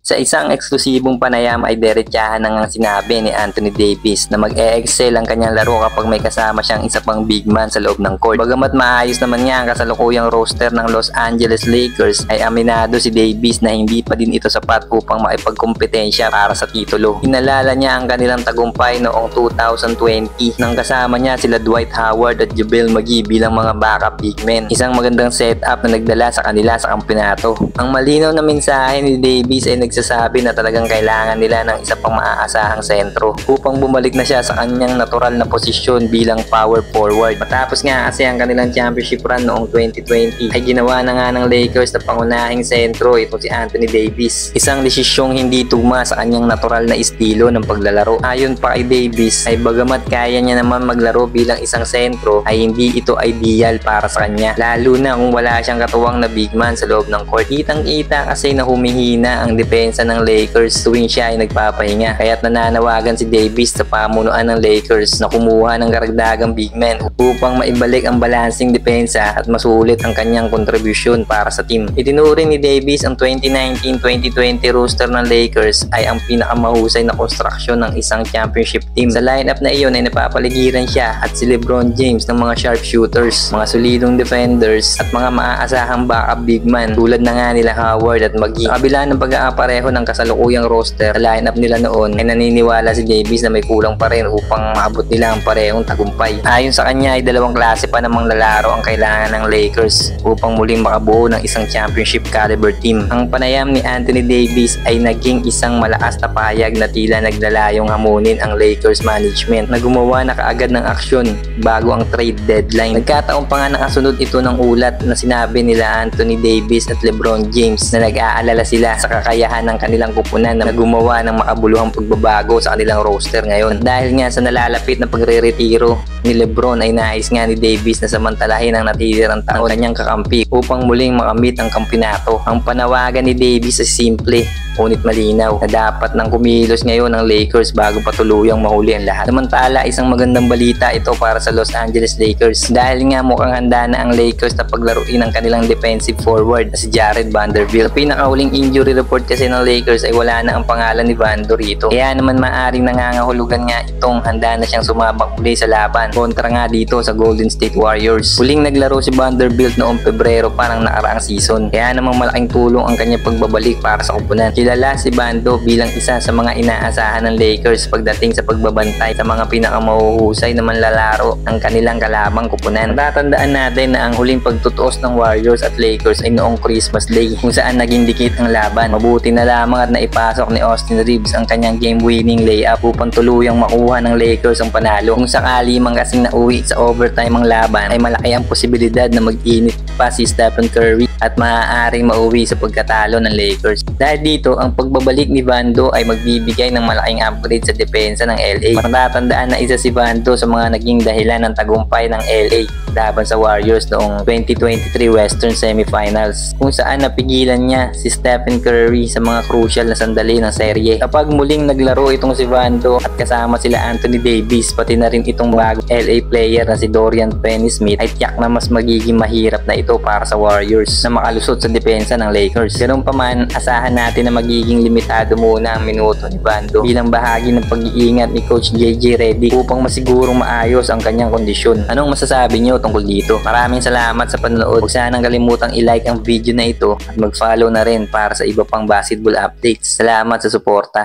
Sa isang eksklusibong panayam ay diretsahan na ngang sinabi ni Anthony Davis na mag-e-excel ang kanyang laro kapag may kasama siyang isa pang big man sa loob ng court. Bagamat maayos naman niya ang kasalukuyang roster ng Los Angeles Lakers, ay aminado si Davis na hindi pa din ito sapat upang makipagkompetensya para sa titulo. Inalala niya ang kanilang tagumpay noong 2020 nang kasama niya sila Dwight Howard at JaVale McGee bilang mga backup big men. Isang magandang setup na nagdala sa kanila sa kampeonato. Ang malinaw na mensahe ni Davis ay nagsasabi na talagang kailangan nila ng isa pang maaasahang sentro upang bumalik na siya sa kanyang natural na posisyon bilang power forward. Matapos nga kasi ang kanilang championship run noong 2020 ay ginawa na nga ng Lakers na pangunahing sentro ito si Anthony Davis. Isang desisyong hindi tugma sa kanyang natural na estilo ng paglalaro. Ayon pa kay Davis ay bagamat kaya niya naman maglaro bilang isang sentro ay hindi ito ideal para sa kanya, lalo na kung wala siyang katuwang na big man sa loob ng court. Kitang-kita kasi na humihina ang depensa ng Lakers tuwing siya ay nagpapahinga, kaya't nananawagan si Davis sa pamunuan ng Lakers na kumuha ng karagdagang big man upang maibalik ang balancing depensa at masulit ang kanyang kontribusyon para sa team. Itinuring ni Davis ang 2019-2020 roster ng Lakers ay ang pinakamahusay na konstruksyon ng isang championship team. Sa lineup na iyon ay napapaligiran siya at si LeBron James ng mga sharpshooters, mga solidong defenders at mga maaasahang backup big man tulad na nga nila Howard at McGee. Sa kabila ng pag-aapareho ng kasalukuyang roster sa lineup nila noon ay naniniwala si Davis na may kulang pa rin upang maabot nila ang parehong tagumpay. Ayon sa kanya ay dalawang klase pa namang lalaro ang kailangan ng Lakers upang muling makabuo ng isang championship caliber team. Ang panayam ni Anthony Davis ay naging isang malakas na pahayag na tila naglalayong hamunin ang Lakers management na gumawa na kaagad ng aksyon bago ang trade deadline. Nagkataon pa nga nakasunod ito ng ulat na sinabi nila Anthony Davis at LeBron James na nag-aalala sila sa kakayahan ng kanilang kupunan na gumawa ng makabuluhang pagbabago sa kanilang roster ngayon. Dahil nga sa nalalapit na pagre-retiro ni LeBron ay nais nga ni Davis na samantalahin ang natitirang taon kanyang kakampi upang muling makamit ang kampinato. Ang panawagan ni Davis ay simple ngunit malinaw na dapat nang kumilos ngayon ang Lakers bago pa tuluyang mahuli ang lahat. Samantala, isang magandang balita ito para sa Los Angeles Lakers dahil nga mukhang handa na ang Lakers na paglaruin ang kanilang defensive forward na si Jared Vanderbilt. Sa pinakahuling injury report kasi ng Lakers ay wala na ang pangalan ni Vando rito. Kaya naman maaring nangangahulugan nga itong handa na siyang sumabak muli sa laban kontra nga dito sa Golden State Warriors. Huling naglaro si Vanderbilt noong Pebrero pa ng nakaraang season. Kaya namang malaking tulong ang kanyang pagbabalik para sa kupunan. Kilala si Vando bilang isa sa mga inaasahan ng Lakers pagdating sa pagbabantay sa mga pinakamahuhusay na manlalaro ng kanilang kalabang kupunan. Tatandaan natin na ang huling pagtutuos ng Warriors at Lakers ay noong Christmas Day kung saan naging dikit ang laban. Mabuti na lamang at naipasok ni Austin Reeves ang kanyang game-winning layup upang tuluyang makuha ng Lakers ang panalo. Kung sakali man kasing nauwi sa overtime ang laban ay malaki ang posibilidad na mag-init pa si Stephen Curry at maaaring mauwi sa pagkatalo ng Lakers. Dahil dito, ang pagbabalik ni Vando ay magbibigay ng malaking upgrade sa depensa ng LA. Matatandaan na isa si Vando sa mga naging dahilan ng tagumpay ng LA laban sa Warriors noong 2023 Western Semifinals kung saan napigilan niya si Stephen Curry sa mga crucial na sandali ng serye. Kapag muling naglaro itong si Vando at kasama sila Anthony Davis pati na rin itong bagong LA player na si Dorian Finney-Smith ay tiyak na mas magiging mahirap na ito para sa Warriors na makalusot sa depensa ng Lakers. Ganun pa man, asahan natin na magiging limitado muna ang minuto ni Vando bilang bahagi ng pag-iingat ni Coach JJ Redick upang masigurong maayos ang kanyang kondisyon. Anong masasabi niyo tungkol dito? Maraming salamat sa panonood. Huwag sanang kalimutang i-like ang video na ito at mag-follow na rin para sa iba pang basketball updates. Salamat sa suporta.